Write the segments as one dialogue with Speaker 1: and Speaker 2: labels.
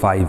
Speaker 1: 5।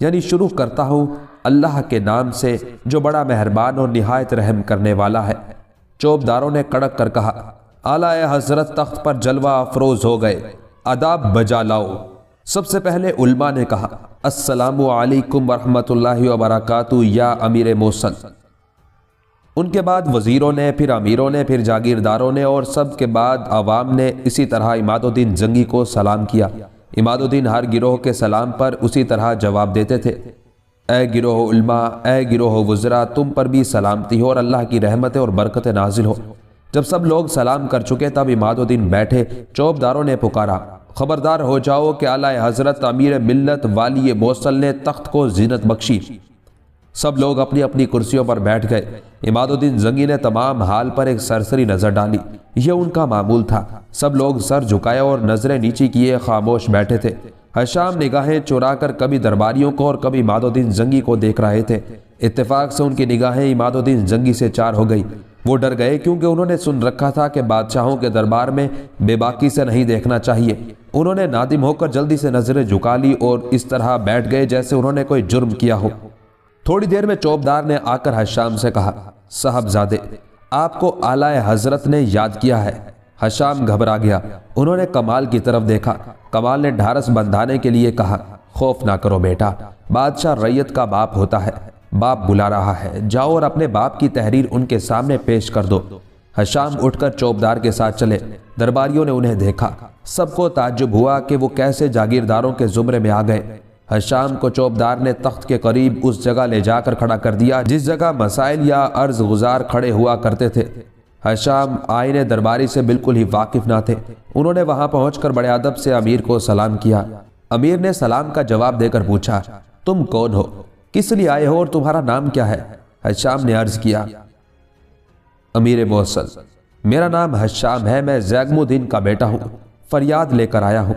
Speaker 1: یعنی شروع کرتا ہوں اللہ کے نام سے جو بڑا مہربان اور نہایت رحم کرنے والا ہے۔ چوبداروں نے کڑک کر کہا، اعلیٰ حضرت تخت پر جلوہ افروز ہو گئے، آداب بجا لاؤ۔ سب سے پہلے علماء نے کہا، السلام علیکم ورحمۃ اللہ وبرکاتہ یا امیر موصل۔ ان کے بعد وزیروں نے، پھر امیروں نے، پھر جاگیرداروں نے اور سب کے بعد عوام نے اسی طرح عماد الدین زنگی کو سلام کیا۔ عماد الدین ہر گروہ کے سلام پر اسی طرح جواب دیتے تھے، اے گروہ علماء، اے گروہ وزراء، تم پر بھی سلامتی ہو اور اللہ کی رحمتیں اور برکتیں نازل ہو۔ جب سب لوگ سلام کر چکے تب عماد الدین بیٹھے۔ چوبداروں نے پکارا، خبردار ہو جاؤ کہ اعلیٰ حضرت امیر ملت والی موصل نے تخت کو زینت بخشی۔ سب لوگ اپنی اپنی کرسیوں پر بیٹھ گئے۔ عماد الدین زنگی نے تمام حال پر ایک سرسری نظر ڈالی، یہ ان کا معمول تھا۔ سب لوگ سر جھکائے اور نظریں نیچی کیے خاموش بیٹھے تھے۔ حشام نگاہیں چرا کر کبھی درباریوں کو اور کبھی عماد الدین زنگی کو دیکھ رہے تھے۔ اتفاق سے ان کی نگاہیں عماد الدین زنگی سے چار ہو گئی۔ وہ ڈر گئے کیونکہ انہوں نے سن رکھا تھا کہ بادشاہوں کے دربار میں بے باکی سے نہیں دیکھنا چاہیے۔ انہوں نے نادم ہو کر جلدی سے نظریں جھکا لی اور اس طرح بیٹھ گئے جیسے انہوں نے کوئی جرم کیا ہو۔ تھوڑی دیر میں چوبدار نے آ کر حشام سے کہا، صاحبزادے، آپ کو اعلیٰ حضرت نے یاد کیا ہے۔ حشام گھبرا گیا۔ انہوں نے کمال کی طرف دیکھا۔ کمال نے ڈھارس بندھانے کے لیے کہا، خوف نہ کرو بیٹا، بادشاہ ریت کا باپ ہوتا ہے، باپ بلا رہا ہے، جاؤ اور اپنے باپ کی تحریر ان کے سامنے پیش کر دو۔ حشام اٹھ کر چوبدار کے ساتھ چلے۔ درباریوں نے انہیں دیکھا۔ سب کو تعجب ہوا کہ وہ کیسے جاگیرداروں کے زمرے میں آ گئے۔ حشام کو چوبدار نے تخت کے قریب اس جگہ لے جا کر کھڑا کر دیا جس جگہ مسائل یا عرض گزار کھڑے ہوا کرتے تھے۔ حشام آئین درباری سے بالکل ہی واقف نہ تھے۔ انہوں نے وہاں پہنچ کر بڑے ادب سے امیر کو سلام کیا۔ امیر نے سلام کا جواب دے کر پوچھا، تم کون ہو، کس لیے آئے ہو اور تمہارا نام کیا ہے؟ حشام نے عرض کیا، امیر موصل، میرا نام حشام ہے، میں زیغم الدین کا بیٹا ہوں، فریاد لے کر آیا ہوں۔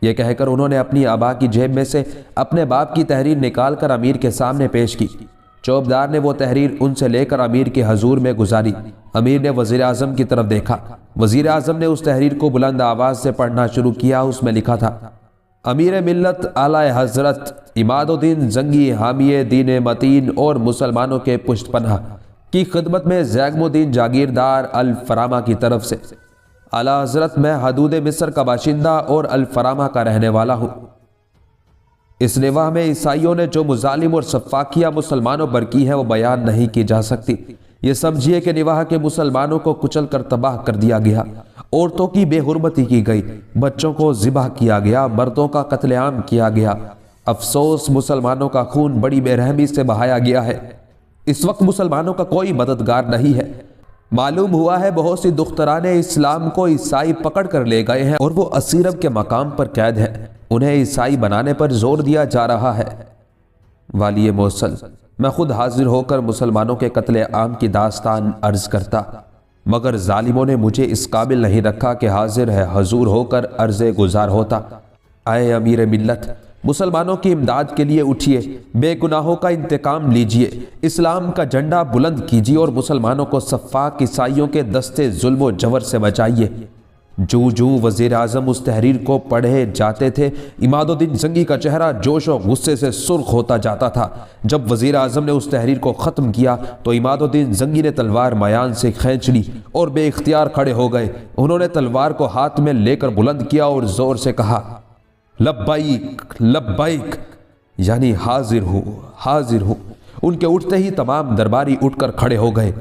Speaker 1: یہ کہہ کر انہوں نے اپنی آبا کی جیب میں سے اپنے باپ کی تحریر نکال کر امیر کے سامنے پیش کی۔ چوبدار نے وہ تحریر ان سے لے کر امیر کے حضور میں گزاری۔ امیر نے وزیر اعظم کی طرف دیکھا۔ وزیر اعظم نے اس تحریر کو بلند آواز سے پڑھنا شروع کیا۔ اس میں لکھا تھا، امیر ملت اعلیٰ حضرت عماد الدین زنگی حامی دین متین اور مسلمانوں کے پشت پناہ کی خدمت میں زیغم الدین جاگیردار الفرامہ کی طرف سے، اعلیٰ حضرت میں حدود مصر کا باشندہ اور الفرامہ کا رہنے والا ہوں۔ اس نواح میں عیسائیوں نے جو مظالم اور سفاکیہ مسلمانوں پر کی ہے وہ بیان نہیں کی جا سکتی۔ یہ سمجھیے کہ نواح کے مسلمانوں کو کچل کر تباہ کر دیا گیا، عورتوں کی بے حرمتی کی گئی، بچوں کو ذبح کیا گیا، مردوں کا قتل عام کیا گیا۔ افسوس، مسلمانوں کا خون بڑی بے رحمی سے بہایا گیا ہے۔ اس وقت مسلمانوں کا کوئی مددگار نہیں ہے۔ معلوم ہوا ہے بہت سی دختران اسلام کو عیسائی پکڑ کر لے گئے ہیں اور وہ اسیرم کے مقام پر قید ہیں، انہیں عیسائی بنانے پر زور دیا جا رہا ہے۔ والی موصل، میں خود حاضر ہو کر مسلمانوں کے قتل عام کی داستان عرض کرتا، مگر ظالموں نے مجھے اس قابل نہیں رکھا کہ حاضر ہے حضور ہو کر عرض گزار ہوتا۔ اے امیر ملت، مسلمانوں کی امداد کے لیے اٹھیے، بے گناہوں کا انتقام لیجئے، اسلام کا جھنڈا بلند کیجئے اور مسلمانوں کو سفاک عیسائیوں کے دستے ظلم و جور سے بچائیے۔ جو وزیر اعظم اس تحریر کو پڑھے جاتے تھے، عماد الدین زنگی کا چہرہ جوش و غصے سے سرخ ہوتا جاتا تھا۔ جب وزیر اعظم نے اس تحریر کو ختم کیا تو عماد الدین زنگی نے تلوار میان سے کھینچ لی اور بے اختیار کھڑے ہو گئے۔ انہوں نے تلوار کو ہاتھ میں لے کر بلند کیا اور زور سے کہا، لبیک لبیک، یعنی حاضر ہوں حاضر ہوں۔ ان کے اٹھتے ہی تمام درباری اٹھ کر کھڑے ہو گئے۔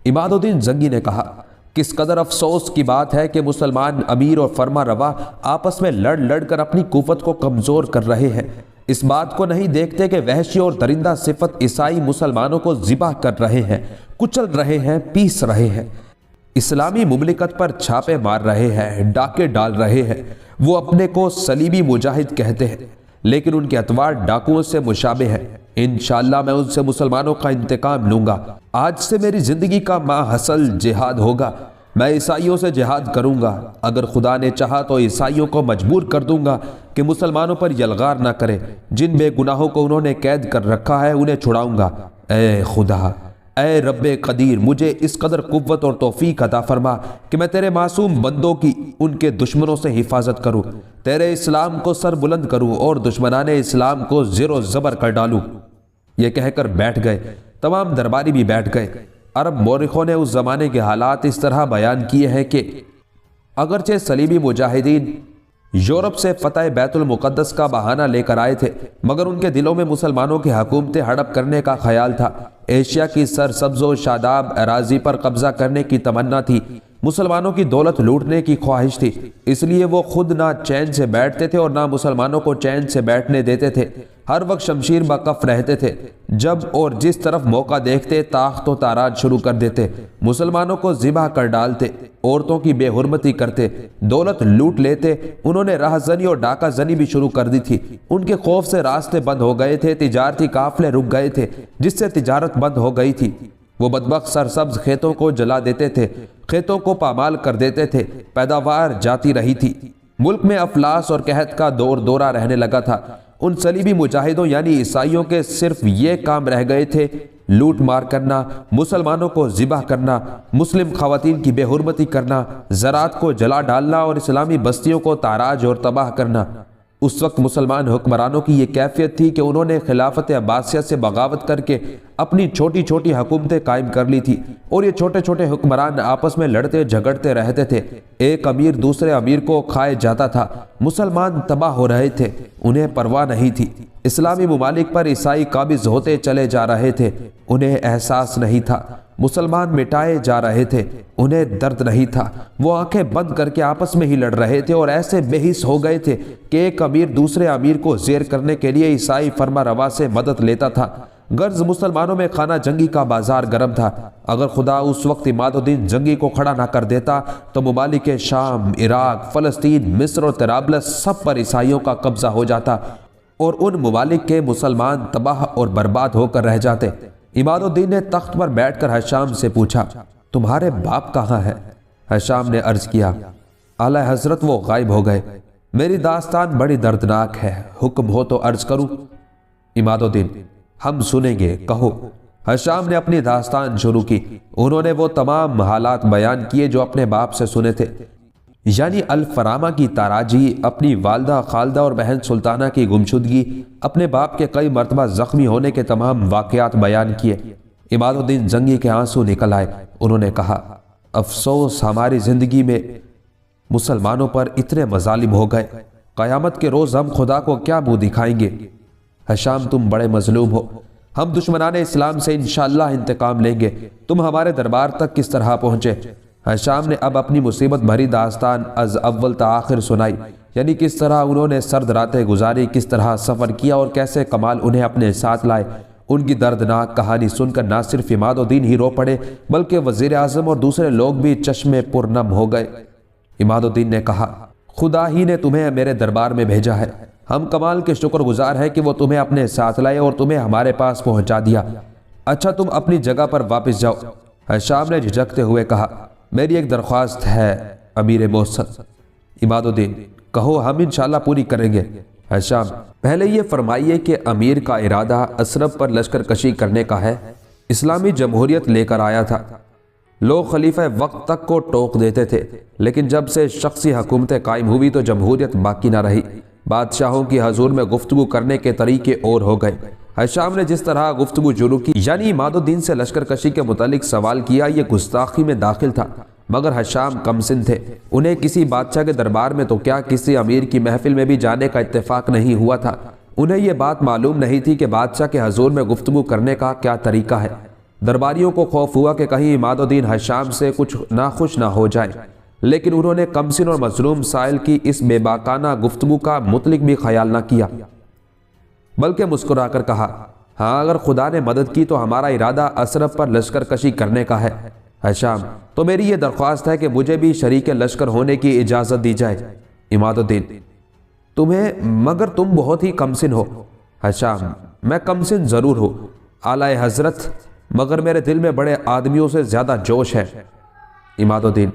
Speaker 1: عماد الدین زنگی نے کہا، کس قدر افسوس کی بات ہے کہ مسلمان امیر اور فرما روا آپس میں لڑ لڑ کر اپنی قوت کو کمزور کر رہے ہیں۔ اس بات کو نہیں دیکھتے کہ وحشی اور درندہ صفت عیسائی مسلمانوں کو ذبح کر رہے ہیں، کچل رہے ہیں، پیس رہے ہیں، اسلامی مملکت پر چھاپے مار رہے ہیں، ڈاکے ڈال رہے ہیں۔ وہ اپنے کو صلیبی مجاہد کہتے ہیں، لیکن ان کے اطوار ڈاکوؤں سے مشابہ ہیں۔ انشاءاللہ میں ان سے مسلمانوں کا انتقام لوں گا۔ آج سے میری زندگی کا ماحصل جہاد ہوگا۔ میں عیسائیوں سے جہاد کروں گا۔ اگر خدا نے چاہا تو عیسائیوں کو مجبور کر دوں گا کہ مسلمانوں پر یلغار نہ کرے۔ جن بے گناہوں کو انہوں نے قید کر رکھا ہے انہیں چھڑاؤں گا۔ اے خدا، اے رب قدیر مجھے اس قدر قوت اور توفیق عطا فرما کہ میں تیرے معصوم بندوں کی ان کے دشمنوں سے حفاظت کروں، تیرے اسلام کو سر بلند کروں اور دشمنان اسلام کو زیر و زبر کر ڈالوں۔ یہ کہہ کر بیٹھ گئے۔ تمام درباری بھی بیٹھ گئے۔ عرب مورخوں نے اس زمانے کے حالات اس طرح بیان کیے ہیں کہ اگرچہ صلیبی مجاہدین یورپ سے فتح بیت المقدس کا بہانہ لے کر آئے تھے، مگر ان کے دلوں میں مسلمانوں کی حکومتیں ہڑپ کرنے کا خیال تھا۔ ایشیا کی سرسبز و شاداب اراضی پر قبضہ کرنے کی تمنا تھی، مسلمانوں کی دولت لوٹنے کی خواہش تھی، اس لیے وہ خود نہ چین سے بیٹھتے تھے اور نہ مسلمانوں کو چین سے بیٹھنے دیتے تھے۔ ہر وقت شمشیر بکف رہتے تھے، جب اور جس طرف موقع دیکھتے تاخت و تاراج شروع کر دیتے، مسلمانوں کو ذبح کر ڈالتے، عورتوں کی بے حرمتی کرتے، دولت لوٹ لیتے۔ انہوں نے راہ زنی اور ڈاکہ زنی بھی شروع کر دی تھی۔ ان کے خوف سے راستے بند ہو گئے تھے، تجارتی قافلے رک گئے تھے جس سے تجارت بند ہو گئی تھی۔ وہ بدبخت سرسبز کھیتوں کو جلا دیتے تھے، کھیتوں کو پامال کر دیتے تھے، پیداوار جاتی رہی تھی۔ ملک میں افلاس اور قحط کا دورہ رہنے لگا تھا۔ ان صلیبی مجاہدوں یعنی عیسائیوں کے صرف یہ کام رہ گئے تھے، لوٹ مار کرنا، مسلمانوں کو ذبح کرنا، مسلم خواتین کی بے حرمتی کرنا، زراعت کو جلا ڈالنا اور اسلامی بستیوں کو تاراج اور تباہ کرنا۔ اس وقت مسلمان حکمرانوں کی یہ کیفیت تھی کہ انہوں نے خلافت عباسیہ سے بغاوت کر کے اپنی چھوٹی چھوٹی حکومتیں قائم کر لی تھی، اور یہ چھوٹے چھوٹے حکمران آپس میں لڑتے جھگڑتے رہتے تھے۔ ایک امیر دوسرے امیر کو کھائے جاتا تھا۔ مسلمان تباہ ہو رہے تھے، انہیں پرواہ نہیں تھی۔ اسلامی ممالک پر عیسائی قابض ہوتے چلے جا رہے تھے، انہیں احساس نہیں تھا۔ مسلمان مٹائے جا رہے تھے، انہیں درد نہیں تھا۔ وہ آنکھیں بند کر کے آپس میں ہی لڑ رہے تھے اور ایسے بے حس ہو گئے تھے کہ ایک امیر دوسرے امیر کو زیر کرنے کے لیے عیسائی فرما روا سے مدد لیتا تھا۔ غرض مسلمانوں میں خانہ جنگی کا بازار گرم تھا۔ اگر خدا اس وقت عماد الدین جنگی کو کھڑا نہ کر دیتا تو ممالک شام، عراق، فلسطین، مصر اور طرابلس سب پر عیسائیوں کا قبضہ ہو جاتا اور ان ممالک کے مسلمان تباہ اور برباد ہو کر رہ جاتے۔ عماد الدین نے تخت پر بیٹھ کر حشام سے پوچھا، تمہارے باپ کہاں ہے؟ حشام نے عرض کیا، اعلی حضرت وہ غائب ہو گئے۔ میری داستان بڑی دردناک ہے، حکم ہو تو عرض کروں؟ عماد الدین، ہم سنیں گے، کہو۔ حشام نے اپنی داستان شروع کی۔ انہوں نے وہ تمام حالات بیان کیے جو اپنے باپ سے سنے تھے، یعنی الفرامہ کی تاراجی، اپنی والدہ خالدہ اور بہن سلطانہ کی گمشدگی، اپنے باپ کے کئی مرتبہ زخمی ہونے کے تمام واقعات بیان کیے۔ عماد الدین جنگی کے آنسو نکل آئے۔ انہوں نے کہا، افسوس ہماری زندگی میں مسلمانوں پر اتنے مظالم ہو گئے، قیامت کے روز ہم خدا کو کیا منہ دکھائیں گے؟ حشام تم بڑے مظلوم ہو، ہم دشمنان اسلام سے انشاءاللہ انتقام لیں گے۔ تم ہمارے دربار تک کس طرح پہنچے؟ حشام نے اب اپنی مصیبت بھری داستان از اول تا آخر سنائی، یعنی کس طرح انہوں نے سرد راتیں گزاری، کس طرح سفر کیا اور کیسے کمال انہیں اپنے ساتھ لائے۔ ان کی دردناک کہانی سن کر نہ صرف عماد الدین ہی رو پڑے بلکہ وزیر اعظم اور دوسرے لوگ بھی چشمے پرنم ہو گئے۔ عماد الدین نے کہا، خدا ہی نے تمہیں میرے دربار میں بھیجا ہے، ہم کمال کے شکر گزار ہیں کہ وہ تمہیں اپنے ساتھ لائے اور تمہیں ہمارے پاس پہنچا دیا۔ اچھا تم اپنی جگہ پر واپس جاؤ۔ حشام نے جھجکتے ہوئے کہا، میری ایک درخواست ہے امیر موصل۔ عماد الدین، کہو، ہم انشاءاللہ پوری کریں گے۔ حشام، پہلے یہ فرمائیے کہ امیر کا ارادہ اسرب پر لشکر کشی کرنے کا ہے؟ اسلامی جمہوریت لے کر آیا تھا، لوگ خلیفہ وقت تک کو ٹوک دیتے تھے، لیکن جب سے شخصی حکومتیں قائم ہوئی تو جمہوریت باقی نہ رہی، بادشاہوں کی حضور میں گفتگو کرنے کے طریقے اور ہو گئے۔ حشام نے جس طرح گفتگو شروع کی، یعنی عماد الدین سے لشکر کشی کے متعلق سوال کیا، یہ گستاخی میں داخل تھا، مگر حشام کم سن تھے، انہیں کسی بادشاہ کے دربار میں تو کیا کسی امیر کی محفل میں بھی جانے کا اتفاق نہیں ہوا تھا۔ انہیں یہ بات معلوم نہیں تھی کہ بادشاہ کے حضور میں گفتگو کرنے کا کیا طریقہ ہے۔ درباریوں کو خوف ہوا کہ کہیں عماد الدین حشام سے کچھ ناخوش نہ ہو جائے، لیکن انہوں نے کمسن اور مظلوم سائل کی اس بے باکانہ گفتگو کا مطلق بھی خیال نہ کیا، بلکہ مسکرا کر کہا، ہاں اگر خدا نے مدد کی تو ہمارا ارادہ اسرب پر لشکر کشی کرنے کا ہے۔ حشام، تو میری یہ درخواست ہے کہ مجھے بھی شریک لشکر ہونے کی اجازت دی جائے۔ عماد الدین، مگر تم بہت ہی کمسن ہو۔ حشام، میں کمسن ضرور ہوں اعلی حضرت، مگر میرے دل میں بڑے آدمیوں سے زیادہ جوش ہے۔ عماد الدین،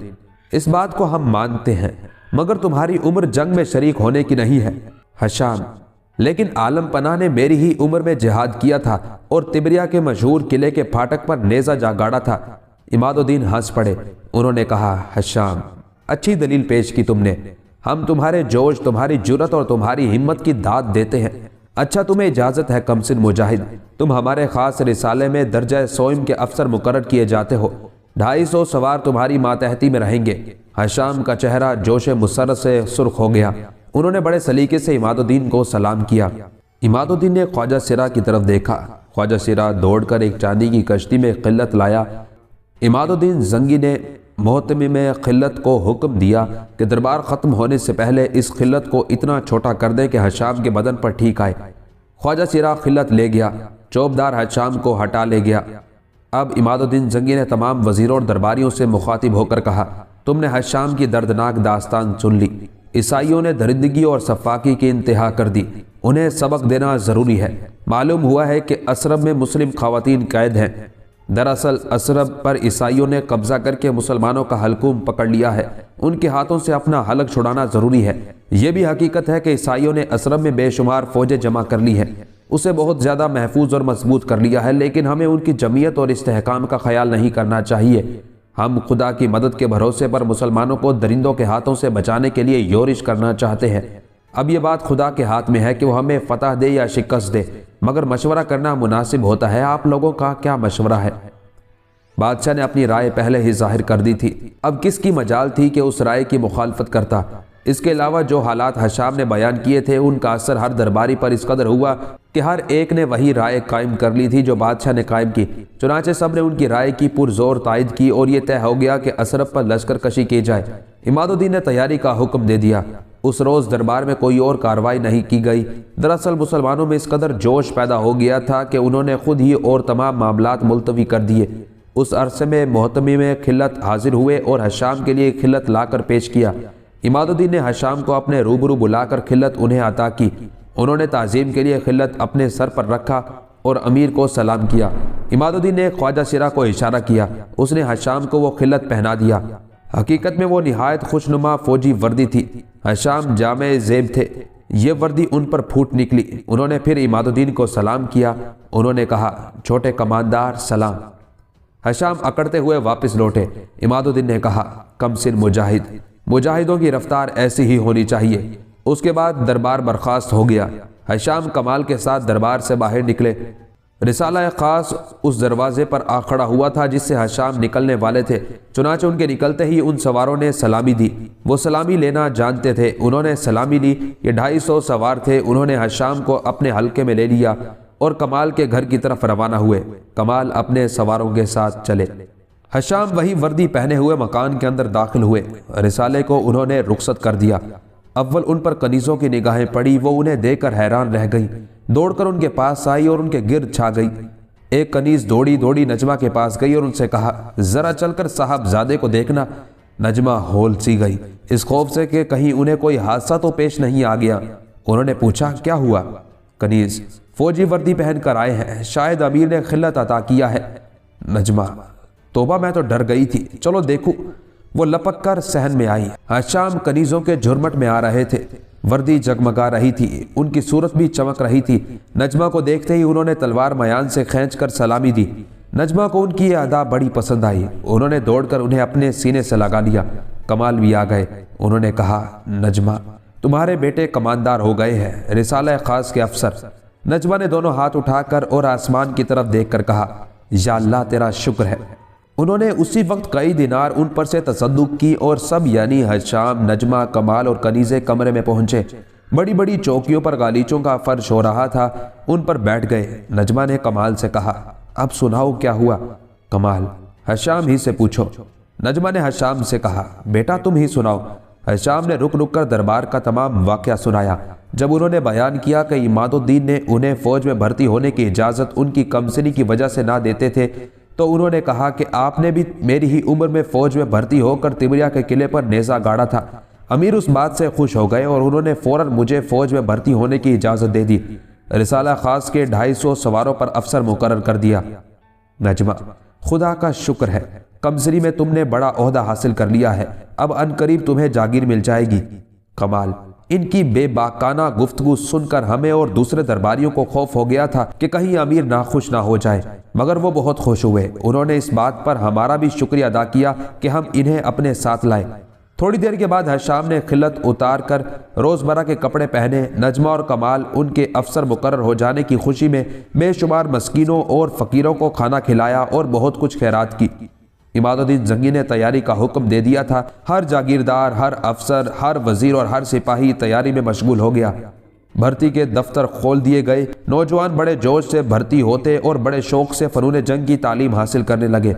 Speaker 1: اس بات کو ہم مانتے ہیں، مگر تمہاری عمر جنگ میں شریک ہونے کی نہیں ہے۔ حشام، لیکن عالم پناہ نے میری ہی عمر میں جہاد کیا تھا اور تبریہ کے مشہور قلعے کے پھاٹک پر نیزہ جا گاڑا تھا۔ عماد الدین ہنس پڑے۔ انہوں نے کہا، حشام، اچھی دلیل پیش کی تم نے۔ ہم تمہارے جوش، تمہاری جرت اور تمہاری ہمت کی داد دیتے ہیں۔ اچھا، تمہیں اجازت ہے کمسن مجاہد، تم ہمارے خاص رسالے میں درجہ سوئم کے افسر مقرر کیے جاتے ہو۔ 250 سوار تمہاری ماتحتی میں رہیں گے۔ حشام کا چہرہ جوش مسرت سے سرخ ہو گیا۔ انہوں نے بڑے سلیقے سے عماد الدین کو سلام کیا۔ عماد الدین نے خواجہ سرا کی طرف دیکھا۔ خواجہ سرا دوڑ کر ایک چاندی کی کشتی میں قلت لایا۔ عماد الدین زنگی نے محتمم قلت کو حکم دیا کہ دربار ختم ہونے سے پہلے اس قلت کو اتنا چھوٹا کر دیں کہ حشام کے بدن پر ٹھیک آئے۔ خواجہ سرا قلت لے گیا، چوبدار حشام کو ہٹا لے گیا۔ اب عماد الدین زنگی نے تمام وزیروں اور درباریوں سے مخاطب ہو کر کہا، تم نے حشام کی دردناک داستان سن لی۔ عیسائیوں نے درندگی اور سفاکی کی انتہا کر دی۔ انہیں سبق دینا ضروری ہے۔ معلوم ہوا ہے کہ اسرب میں مسلم خواتین قید ہیں۔ دراصل اسرب پر عیسائیوں نے قبضہ کر کے مسلمانوں کا حلقوم پکڑ لیا ہے۔ ان کے ہاتھوں سے اپنا حلق چھڑانا ضروری ہے۔ یہ بھی حقیقت ہے کہ عیسائیوں نے اسرب میں بے شمار فوجیں جمع کر لی ہے، اسے بہت زیادہ محفوظ اور مضبوط کر لیا ہے، لیکن ہمیں ان کی جمعیت اور استحکام کا خیال نہیں کرنا چاہیے۔ ہم خدا کی مدد کے بھروسے پر مسلمانوں کو درندوں کے ہاتھوں سے بچانے کے لیے یورش کرنا چاہتے ہیں۔ اب یہ بات خدا کے ہاتھ میں ہے کہ وہ ہمیں فتح دے یا شکست دے، مگر مشورہ کرنا مناسب ہوتا ہے۔ آپ لوگوں کا کیا مشورہ ہے؟ بادشاہ نے اپنی رائے پہلے ہی ظاہر کر دی تھی، اب کس کی مجال تھی کہ اس رائے کی مخالفت کرتا؟ اس کے علاوہ جو حالات حشام نے بیان کیے تھے ان کا اثر ہر درباری پر اس قدر ہوا کہ ہر ایک نے وہی رائے قائم کر لی تھی جو بادشاہ نے قائم کی۔ چنانچہ سب نے ان کی رائے کی پرزور تائید کی اور یہ طے ہو گیا کہ اسرب پر لشکر کشی کی جائے۔ عماد الدین نے تیاری کا حکم دے دیا۔ اس روز دربار میں کوئی اور کارروائی نہیں کی گئی۔ دراصل مسلمانوں میں اس قدر جوش پیدا ہو گیا تھا کہ انہوں نے خود ہی اور تمام معاملات ملتوی کر دیے۔ اس عرصے میں محتمم خلت حاضر ہوئے اور حشام کے لیے خلت لا کر پیش کیا۔ عماد الدین نے حشام کو اپنے روبرو بلا کر خلت انہیں عطا کی۔ انہوں نے تعظیم کے لیے خلت اپنے سر پر رکھا اور امیر کو سلام کیا۔ عماد الدین نے خواجہ سرا کو اشارہ کیا، اس نے حشام کو وہ خلت پہنا دیا۔ حقیقت میں وہ نہایت خوشنما فوجی وردی تھی۔ حشام جامع زیب تھے، یہ وردی ان پر پھوٹ نکلی۔ انہوں نے پھر عماد الدین کو سلام کیا۔ انہوں نے کہا، چھوٹے کماندار سلام۔ حشام اکڑتے ہوئے واپس لوٹے۔ عماد الدین نے کہا، کمسن مجاہد، مجاہدوں کی رفتار ایسی ہی ہونی چاہیے۔ اس کے بعد دربار برخاست ہو گیا۔ حشام کمال کے ساتھ دربار سے باہر نکلے۔ رسالہ خاص اس دروازے پر آ کھڑا ہوا تھا جس سے حشام نکلنے والے تھے۔ چنانچہ ان کے نکلتے ہی ان سواروں نے سلامی دی۔ وہ سلامی لینا جانتے تھے، انہوں نے سلامی لی۔ یہ 250 سوار تھے۔ انہوں نے حشام کو اپنے حلقے میں لے لیا اور کمال کے گھر کی طرف روانہ ہوئے۔ کمال اپنے سواروں کے ساتھ چلے۔ حشام وہی وردی پہنے ہوئے مکان کے اندر داخل ہوئے۔ رسالے کو انہوں نے رخصت کر دیا۔ اول ان پر کنیزوں کی نگاہیں پڑی، وہ انہیں دیکھ کر حیران رہ گئی، دوڑ کر ان کے پاس آئی اور ان کے گرد چھا گئی۔ ایک کنیز دوڑی نجمہ کے پاس گئی اور ان سے کہا، ذرا چل کر صاحب زادے کو دیکھنا۔ نجمہ ہول سی گئی، اس خوف سے کہ کہیں انہیں کوئی حادثہ تو پیش نہیں آ گیا۔ انہوں نے پوچھا، کیا ہوا؟ کنیز، فوجی وردی پہن کر آئے ہیں، شاید امیر نے خلت عطا کیا ہے۔ نجمہ، توبہ، میں تو ڈر گئی تھی، چلو دیکھو۔ وہ لپک کر صحن میں آئی۔ حشام کنیزوں کے جھرمٹ میں آ رہے تھے، وردی جگمگا رہی تھی، ان کی صورت بھی چمک رہی تھی۔ نجمہ کو دیکھتے ہی انہوں نے تلوار میان سے کھینچ کر سلامی دی۔ نجمہ کو ان کی یہ ادا بڑی پسند آئی، انہوں نے دوڑ کر انہیں اپنے سینے سے لگا لیا۔ کمال بھی آ گئے۔ انہوں نے کہا، نجمہ، تمہارے بیٹے کماندار ہو گئے ہیں، رسالہ خاص کے افسر۔ نجمہ نے دونوں ہاتھ اٹھا کر اور آسمان کی طرف دیکھ کر کہا، یا اللہ تیرا شکر ہے۔ انہوں نے اسی وقت کئی دینار ان پر سے تصدق کی اور سب یعنی حشام، نجمہ، کمال اور کنیزیں کمرے میں پہنچے۔ بڑی بڑی چوکیوں پر غالیچوں کا فرش ہو رہا تھا، ان پر بیٹھ گئے۔ نجمہ نے کمال سے کہا، اب سناؤ کیا ہوا؟ کمال، حشام ہی سے پوچھو۔ نجمہ نے حشام سے کہا، بیٹا تم ہی سناؤ۔ حشام نے رک رک کر دربار کا تمام واقعہ سنایا۔ جب انہوں نے بیان کیا کہ عماد الدین نے انہیں فوج میں بھرتی ہونے کی اجازت ان کی کمسنی کی وجہ سے نہ دیتے تھے، تو انہوں نے کہا کہ آپ نے بھی میری ہی عمر میں فوج میں بھرتی ہو کر تبریہ کے قلعے پر نیزہ گاڑا تھا۔ امیر اس بات سے خوش ہو گئے اور انہوں نے فوراً مجھے فوج میں بھرتی ہونے کی اجازت دے دی۔ رسالہ خاص کے 250 سواروں پر افسر مقرر کر دیا۔ نجمہ، خدا کا شکر ہے، کمسنی میں تم نے بڑا عہدہ حاصل کر لیا ہے، اب عنقریب تمہیں جاگیر مل جائے گی۔ کمال، ان کی بے باکانہ گفتگو سن کر ہمیں اور دوسرے درباریوں کو خوف ہو گیا تھا کہ کہیں امیر ناخوش نہ ہو جائے، مگر وہ بہت خوش ہوئے۔ انہوں نے اس بات پر ہمارا بھی شکریہ ادا کیا کہ ہم انہیں اپنے ساتھ لائے۔ تھوڑی دیر کے بعد حشام نے خلعت اتار کر روزمرہ کے کپڑے پہنے۔ نجمہ اور کمال ان کے افسر مقرر ہو جانے کی خوشی میں بے شمار مسکینوں اور فقیروں کو کھانا کھلایا اور بہت کچھ خیرات کی۔ عماد الدین زنگی نے تیاری کا حکم دے دیا تھا۔ ہر جاگیردار، ہر افسر، ہر وزیر اور ہر سپاہی تیاری میں مشغول ہو گیا۔ بھرتی کے دفتر کھول دیے گئے۔ نوجوان بڑے جوش سے بھرتی ہوتے اور بڑے شوق سے فنون جنگ کی تعلیم حاصل کرنے لگے۔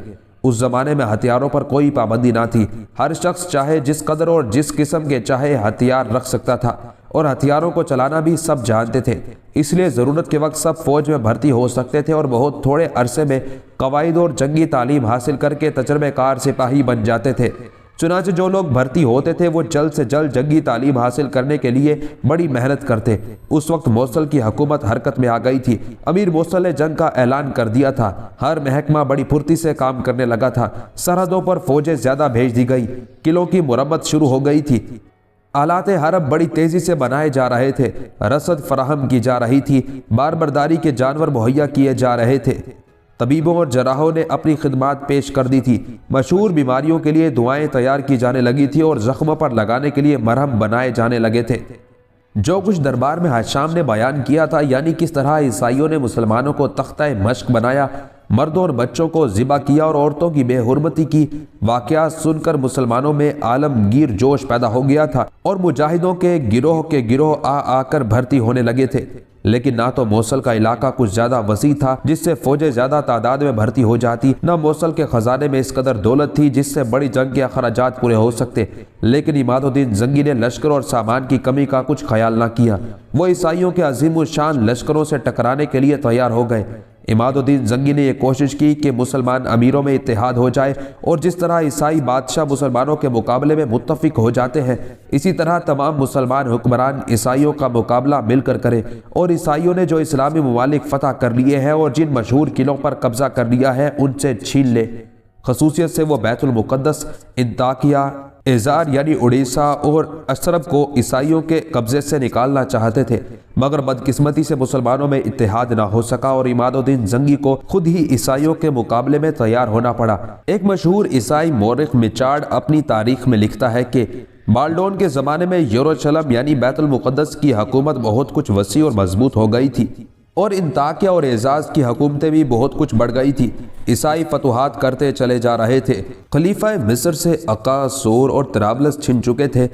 Speaker 1: اس زمانے میں ہتھیاروں پر کوئی پابندی نہ تھی۔ ہر شخص چاہے جس قدر اور جس قسم کے چاہے ہتھیار رکھ سکتا تھا، اور ہتھیاروں کو چلانا بھی سب جانتے تھے۔ اس لیے ضرورت کے وقت سب فوج میں بھرتی ہو سکتے تھے اور بہت تھوڑے عرصے میں قواعد اور جنگی تعلیم حاصل کر کے تجربہ کار سپاہی بن جاتے تھے۔ چنانچہ جو لوگ بھرتی ہوتے تھے وہ جلد سے جلد جنگی تعلیم حاصل کرنے کے لیے بڑی محنت کرتے۔ اس وقت موصل کی حکومت حرکت میں آ گئی تھی۔ امیر موصل نے جنگ کا اعلان کر دیا تھا۔ ہر محکمہ بڑی پھرتی سے کام کرنے لگا تھا۔ سرحدوں پر فوجیں زیادہ بھیج دی گئی۔ قلعوں کی مرمت شروع ہو گئی تھی۔ آلات حرب بڑی تیزی سے بنائے جا رہے تھے۔ رسد فراہم کی جا رہی تھی۔ باربرداری کے جانور مہیا کیے جا رہے تھے۔ طبیبوں اور جراحوں نے اپنی خدمات پیش کر دی تھی۔ مشہور بیماریوں کے لیے دوائیں تیار کی جانے لگی تھی اور زخموں پر لگانے کے لیے مرہم بنائے جانے لگے تھے۔ جو کچھ دربار میں حشام نے بیان کیا تھا، یعنی کس طرح عیسائیوں نے مسلمانوں کو تختہ مشق بنایا، مردوں اور بچوں کو ذبح کیا اور عورتوں کی بے حرمتی کی، واقعات سن کر مسلمانوں میں عالمگیر جوش پیدا ہو گیا تھا اور مجاہدوں کے گروہ آ کر بھرتی ہونے لگے تھے۔ لیکن نہ تو موصل کا علاقہ کچھ زیادہ وسیع تھا جس سے فوجیں زیادہ تعداد میں بھرتی ہو جاتی، نہ موصل کے خزانے میں اس قدر دولت تھی جس سے بڑی جنگ کے اخراجات پورے ہو سکتے۔ لیکن عماد الدین زنگی نے لشکر اور سامان کی کمی کا کچھ خیال نہ کیا۔ وہ عیسائیوں کے عظیم الشان لشکروں سے ٹکرانے کے لیے تیار ہو گئے۔ عماد الدین زنگی نے یہ کوشش کی کہ مسلمان امیروں میں اتحاد ہو جائے، اور جس طرح عیسائی بادشاہ مسلمانوں کے مقابلے میں متفق ہو جاتے ہیں، اسی طرح تمام مسلمان حکمران عیسائیوں کا مقابلہ مل کر کرے، اور عیسائیوں نے جو اسلامی ممالک فتح کر لیے ہیں اور جن مشہور قلعوں پر قبضہ کر لیا ہے ان سے چھین لے۔ خصوصیت سے وہ بیت المقدس، انطاکیہ، ایزار یعنی اڑیسہ اور اشرب کو عیسائیوں کے قبضے سے نکالنا چاہتے تھے، مگر بدقسمتی سے مسلمانوں میں اتحاد نہ ہو سکا اور عماد الدین زنگی کو خود ہی عیسائیوں کے مقابلے میں تیار ہونا پڑا۔ ایک مشہور عیسائی مورخ مچارڈ اپنی تاریخ میں لکھتا ہے کہ بالڈون کے زمانے میں یروشلم یعنی بیت المقدس کی حکومت بہت کچھ وسیع اور مضبوط ہو گئی تھی، اور انطاکیہ اور اعزاز کی حکومتیں بھی بہت کچھ بڑھ گئی تھی۔ عیسائی فتوحات کرتے چلے جا رہے تھے۔ خلیفہ مصر سے عکا، سور اور طرابلس چھن چکے تھے۔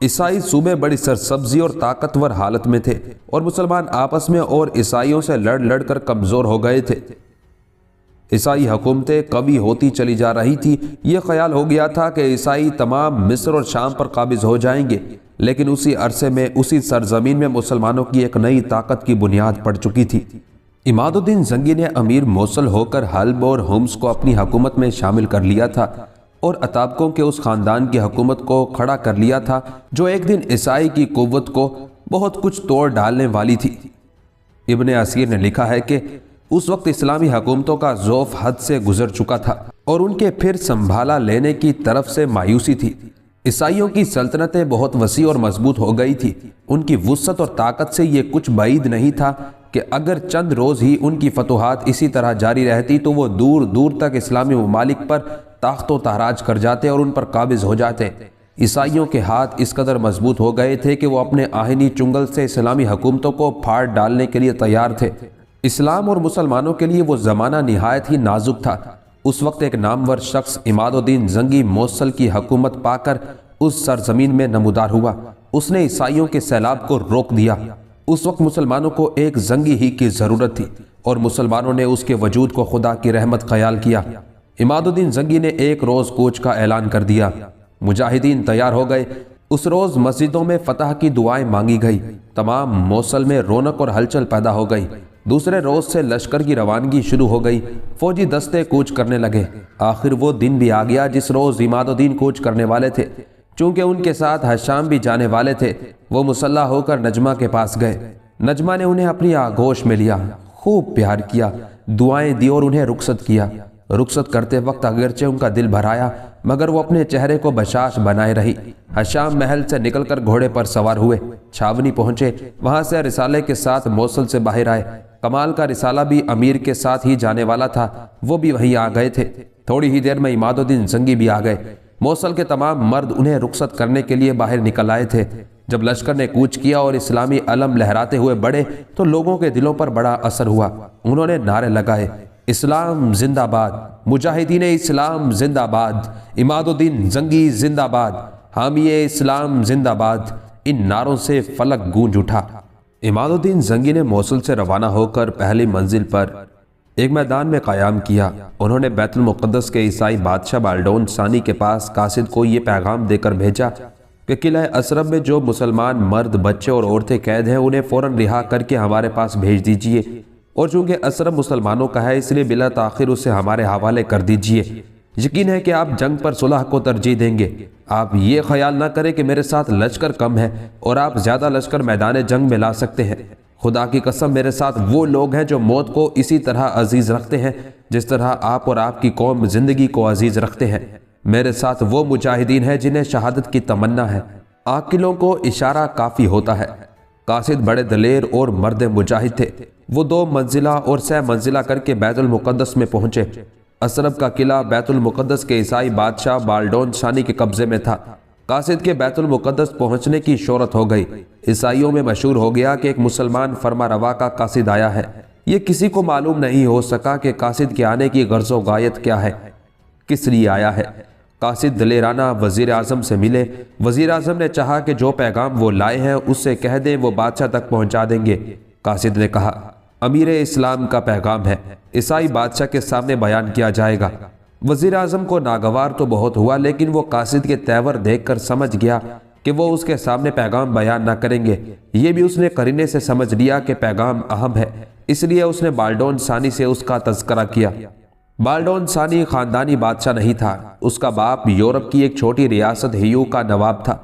Speaker 1: عیسائی صوبے بڑی سرسبزی اور طاقتور حالت میں تھے، اور مسلمان آپس میں اور عیسائیوں سے لڑ لڑ کر کمزور ہو گئے تھے۔ عیسائی حکومتیں قوی ہوتی چلی جا رہی تھی۔ یہ خیال ہو گیا تھا کہ عیسائی تمام مصر اور شام پر قابض ہو جائیں گے، لیکن اسی عرصے میں اسی سرزمین میں مسلمانوں کی ایک نئی طاقت کی بنیاد پڑ چکی تھی۔ عماد الدین زنگی نے امیر موصل ہو کر حلب اور ہومس کو اپنی حکومت میں شامل کر لیا تھا، اور اطابقوں کے اس خاندان کی حکومت کو کھڑا کر لیا تھا جو ایک دن عیسائی کی قوت کو بہت کچھ توڑ ڈالنے والی تھی۔ ابن اسیر نے لکھا ہے کہ اس وقت اسلامی حکومتوں کا ضعف حد سے گزر چکا تھا اور ان کے پھر سنبھالا لینے کی طرف سے مایوسی تھی۔ عیسائیوں کی سلطنتیں بہت وسیع اور مضبوط ہو گئی تھی۔ ان کی وسعت اور طاقت سے یہ کچھ بعید نہیں تھا کہ اگر چند روز ہی ان کی فتوحات اسی طرح جاری رہتی تو وہ دور دور تک اسلامی ممالک پر تاخت و تاراج کر جاتے اور ان پر قابض ہو جاتے۔ عیسائیوں کے ہاتھ اس قدر مضبوط ہو گئے تھے کہ وہ اپنے آہنی چنگل سے اسلامی حکومتوں کو پھاڑ ڈالنے کے لیے تیار تھے۔ اسلام اور مسلمانوں کے لیے وہ زمانہ نہایت ہی نازک تھا۔ اس وقت ایک نامور شخص عماد الدین زنگی موصل کی حکومت پا کر اس سرزمین میں نمودار ہوا۔ اس نے عیسائیوں کے سیلاب کو روک دیا۔ اس وقت مسلمانوں کو ایک زنگی ہی کی ضرورت تھی، اور مسلمانوں نے اس کے وجود کو خدا کی رحمت خیال کیا۔ عماد الدین زنگی نے ایک روز کوچ کا اعلان کر دیا۔ مجاہدین تیار ہو گئے۔ اس روز مسجدوں میں فتح کی دعائیں مانگی گئی۔ تمام موصل میں رونق اور ہلچل پیدا ہو گئی۔ دوسرے روز سے لشکر کی روانگی شروع ہو گئی۔ فوجی دستے کوچ کرنے لگے۔ آخر وہ دن بھی آ گیا جس روز عماد الدین کوچ کرنے والے تھے۔ چونکہ ان کے ساتھ حشام بھی جانے والے تھے، وہ مسلح ہو کر نجمہ کے پاس گئے۔ نجمہ نے انہیں اپنی آغوش میں لیا، خوب پیار کیا، دعائیں دی اور انہیں رخصت کیا۔ رخصت کرتے وقت اگرچہ ان کا دل بھرایا، مگر وہ اپنے چہرے کو بشاش بنائے رہی۔ ہشام محل سے نکل کر گھوڑے پر سوار ہوئے، چھاونی پہنچے، وہاں سے رسالے کے ساتھ موصل سے باہر آئے۔ کمال کا رسالہ بھی امیر کے ساتھ ہی جانے والا تھا، وہ بھی وہیں آ گئے تھے۔ تھوڑی ہی دیر میں عماد الدین زنگی بھی آ گئے۔ موصل کے تمام مرد انہیں رخصت کرنے کے لیے باہر نکل آئے تھے۔ جب لشکر نے کوچ کیا اور اسلامی علم لہراتے ہوئے بڑھے تو لوگوں کے دلوں پر بڑا اثر ہوا۔ انہوں نے نعرے لگائے، اسلام زندہ باد، مجاہدین اسلام زندہ باد، عماد الدین زنگی زندہ باد، حامی اسلام زندہ باد۔ ان نعروں سے فلک گونج اٹھا۔ عماد الدین زنگی نے موصل سے روانہ ہو کر پہلی منزل پر ایک میدان میں قیام کیا۔ انہوں نے بیت المقدس کے عیسائی بادشاہ بالڈون ثانی کے پاس قاصد کو یہ پیغام دے کر بھیجا کہ قلعہ اسرب میں جو مسلمان مرد، بچے اور عورتیں قید ہیں انہیں فوراً رہا کر کے ہمارے پاس بھیج دیجئے، اور چونکہ اسرب مسلمانوں کا ہے اس لیے بلا تاخیر اسے ہمارے حوالے کر دیجئے۔ یقین ہے کہ آپ جنگ پر صلح کو ترجیح دیں گے۔ آپ یہ خیال نہ کریں کہ میرے ساتھ لشکر کم ہے اور آپ زیادہ لشکر میدان جنگ میں لا سکتے ہیں۔ خدا کی قسم میرے ساتھ وہ لوگ ہیں جو موت کو اسی طرح عزیز رکھتے ہیں جس طرح آپ اور آپ کی قوم زندگی کو عزیز رکھتے ہیں۔ میرے ساتھ وہ مجاہدین ہیں جنہیں شہادت کی تمنا ہے۔ عاقلوں کو اشارہ کافی ہوتا ہے۔ قاصد بڑے دلیر اور مرد مجاہد تھے۔ وہ 2 منزلہ اور 3 منزلہ کر کے بیت المقدس میں پہنچے۔ اسرب کا قلعہ بیت المقدس کے عیسائی بادشاہ بالڈون ثانی کے قبضے میں تھا۔ قاصد کے بیت المقدس پہنچنے کی شہرت ہو گئی۔ عیسائیوں میں مشہور ہو گیا کہ ایک مسلمان فرما روا کا قاصد آیا ہے۔ یہ کسی کو معلوم نہیں ہو سکا کہ قاصد کے آنے کی غرض و غایت کیا ہے، کس لیے آیا ہے۔ قاصد دلیرانہ وزیر اعظم سے ملے۔ وزیر اعظم نے چاہا کہ جو پیغام وہ لائے ہیں اس سے کہہ دیں وہ بادشاہ تک پہنچا دیں گے۔ قاصد نے کہا، امیر اسلام کا پیغام ہے، عیسائی بادشاہ کے سامنے بیان کیا جائے گا۔ وزیر اعظم کو ناگوار تو بہت ہوا لیکن وہ قاصد کے تیور دیکھ کر سمجھ گیا کہ وہ اس کے سامنے پیغام بیان نہ کریں گے۔ یہ بھی اس نے قرینے سے سمجھ لیا کہ پیغام اہم ہے، اس لیے اس نے بالڈون ثانی سے اس کا تذکرہ کیا۔ بالڈون ثانی خاندانی بادشاہ نہیں تھا۔ اس کا باپ یورپ کی ایک چھوٹی ریاست ہیو کا نواب تھا۔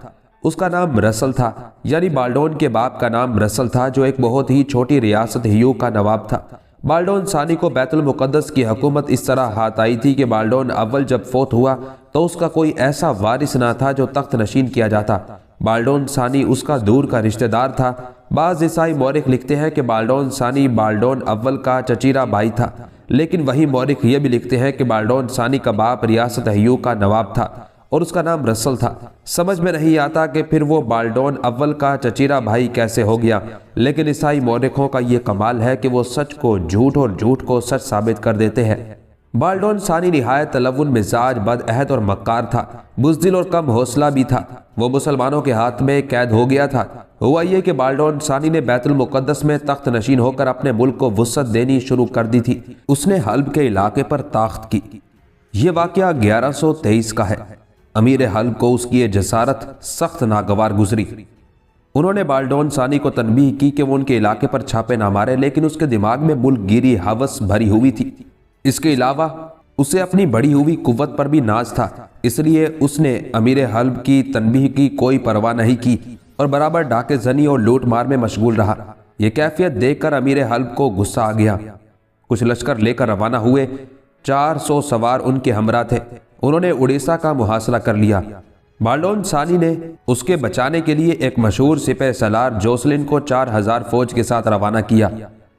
Speaker 1: اس کا نام رسل تھا، یعنی بالڈون کے باپ کا نام رسل تھا جو ایک بہت ہی چھوٹی ریاست ہیو کا نواب تھا۔ بالڈون ثانی کو بیت المقدس کی حکومت اس طرح ہاتھ آئی تھی کہ بالڈون اول جب فوت ہوا تو اس کا کوئی ایسا وارث نہ تھا جو تخت نشین کیا جاتا۔ بالڈون ثانی اس کا دور کا رشتہ دار تھا۔ بعض عیسائی مورخ لکھتے ہیں کہ بالڈون ثانی بالڈون اول کا چچیرا بھائی تھا، لیکن وہی مورخ یہ بھی لکھتے ہیں کہ بالڈون ثانی کا باپ ریاست ہیو کا نواب تھا اور اس کا نام رسل تھا۔ سمجھ میں نہیں آتا کہ پھر وہ بالڈون اول کا چچیرا بھائی کیسے ہو گیا، لیکن عیسائی مورخوں کا یہ کمال ہے کہ وہ سچ کو جھوٹ اور جھوٹ کو سچ ثابت کر دیتے ہیں۔ بالڈون ثانی نہایت تلون مزاج، بد عہد اور مکار تھا، بزدل اور کم حوصلہ بھی تھا۔ وہ مسلمانوں کے ہاتھ میں قید ہو گیا تھا۔ ہوا یہ کہ بالڈون ثانی نے بیت المقدس میں تخت نشین ہو کر اپنے ملک کو وسعت دینی شروع کر دی تھی۔ اس نے حلب کے علاقے پر طاقت کی۔ یہ واقعہ 1123 کا ہے۔ امیر حلب کو اس کی یہ جسارت سخت ناگوار گزری۔ انہوں نے بالڈون ثانی کو تنبیہ کی کہ وہ ان کے علاقے پر چھاپے نہ مارے، لیکن اس کے دماغ میں ملک گیری ہوس بھری ہوئی تھی۔ اس کے علاوہ اسے اپنی بڑھی ہوئی قوت پر بھی ناز تھا، اس لیے اس نے امیر حلب کی تنبیہ کی کوئی پرواہ نہیں کی اور برابر ڈاکے زنی اور لوٹ مار میں مشغول رہا۔ یہ کیفیت دیکھ کر امیر حلب کو غصہ آ گیا۔ کچھ لشکر لے کر روانہ ہوئے۔ 400 سوار ان کے ہمراہ تھے۔ انہوں نے اڑیسہ کا محاصرہ کر لیا۔ بالڈون ثانی نے اس کے بچانے کے لیے ایک مشہور سپہ سالار جوسلن کو 4000 فوج کے ساتھ روانہ کیا۔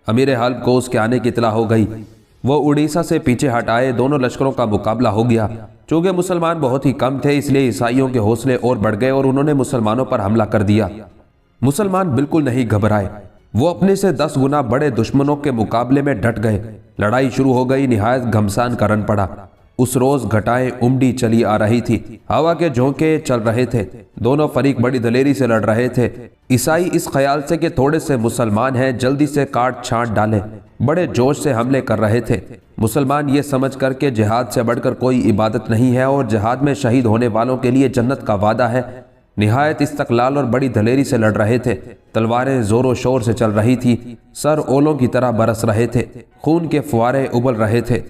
Speaker 1: امیر حلب کو اس کے آنے کی اطلاع ہو گئی۔ وہ اڑیسہ سے پیچھے ہٹائے، دونوں لشکروں کا مقابلہ ہو گیا۔ چونکہ مسلمان بہت ہی کم تھے اس لیے عیسائیوں کے حوصلے اور بڑھ گئے اور انہوں نے مسلمانوں پر حملہ کر دیا۔ مسلمان بالکل نہیں گھبرائے، وہ اپنے سے 10 گنا بڑے دشمنوں کے مقابلے میں ڈٹ گئے۔ لڑائی شروع ہو گئی، نہایت گھمسان کا رن پڑا۔ اس روز گھٹائیں امڈی چلی آ رہی تھی، ہوا کے جھونکے چل رہے تھے، دونوں فریق بڑی دلیری سے لڑ رہے تھے۔ عیسائی اس خیال سے کہ تھوڑے سے مسلمان ہیں جلدی سے کاٹ چھانٹ ڈالیں، بڑے جوش سے حملے کر رہے تھے۔ مسلمان یہ سمجھ کر کہ جہاد سے بڑھ کر کوئی عبادت نہیں ہے اور جہاد میں شہید ہونے والوں کے لیے جنت کا وعدہ ہے، نہایت استقلال اور بڑی دلیری سے لڑ رہے تھے۔ تلواریں زور و شور سے چل رہی تھی، سر اولوں کی طرح برس رہے تھے، خون کے فوارے ابل رہے تھے۔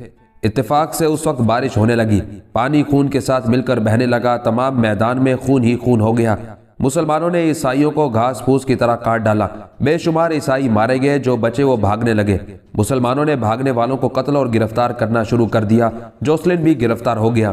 Speaker 1: اتفاق سے اس وقت بارش ہونے لگی، پانی خون کے ساتھ مل کر بہنے لگا، تمام میدان میں خون ہی خون ہو گیا۔ مسلمانوں نے عیسائیوں کو گھاس پھوس کی طرح کاٹ ڈالا، بے شمار عیسائی مارے گئے، جو بچے وہ بھاگنے لگے۔ مسلمانوں نے بھاگنے والوں کو قتل اور گرفتار کرنا شروع کر دیا۔ جوسلن بھی گرفتار ہو گیا۔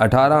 Speaker 1: 18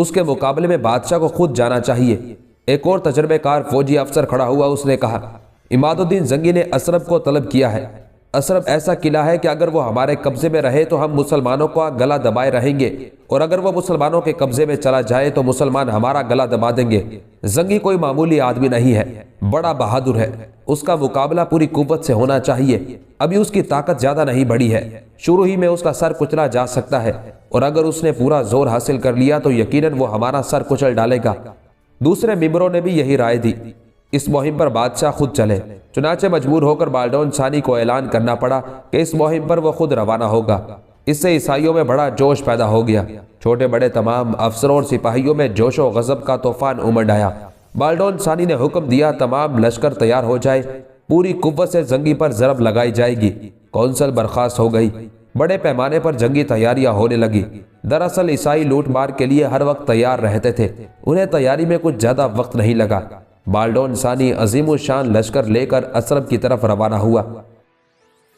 Speaker 1: اس کے مقابلے میں بادشاہ کو خود جانا چاہیے۔ ایک اور تجربے کار فوجی افسر کھڑا ہوا، اس نے کہا، عماد الدین زنگی نے اسرب کو طلب کیا ہے۔ اسرب ایسا قلعہ ہے کہ اگر وہ ہمارے قبضے میں رہے تو ہم مسلمانوں کا گلا دبائے رہیں گے، اور اگر وہ مسلمانوں کے قبضے میں چلا جائے تو مسلمان ہمارا گلا دبا دیں گے۔ زنگی کوئی معمولی آدمی نہیں ہے، بڑا بہادر ہے، اس کا مقابلہ پوری قوت سے ہونا چاہیے۔ ابھی اس کی طاقت زیادہ نہیں بڑھی ہے، شروع ہی میں اس کا سر کچلا جا سکتا ہے، اور اگر اس نے پورا زور حاصل کر لیا تو یقیناً وہ ہمارا سر کچل ڈالے گا۔ دوسرے ممبروں نے بھی یہی رائے دی۔ اس مہم پر بادشاہ خود چلے، چنانچہ مجبور ہو کر بالڈون ثانی کو اعلان کرنا پڑا کہ اس مہم پر وہ خود روانہ ہوگا۔ اس سے عیسائیوں میں بڑا جوش پیدا ہو گیا، چھوٹے بڑے تمام افسروں اور سپاہیوں میں جوش و غضب کا طوفان امڈ آیا۔ بالڈون ثانی نے حکم دیا تمام لشکر تیار ہو جائے، پوری قوت سے زنگی پر ضرب لگائی جائے گی۔ کونسل برخاست ہو گئی، بڑے پیمانے پر جنگی تیاریاں ہونے لگی۔ دراصل عیسائی لوٹ مار کے لیے ہر وقت تیار رہتے تھے، انہیں تیاری میں کچھ زیادہ وقت نہیں لگا۔ بالڈون ثانی عظیم الشان لشکر لے کر اسرب کی طرف روانہ ہوا۔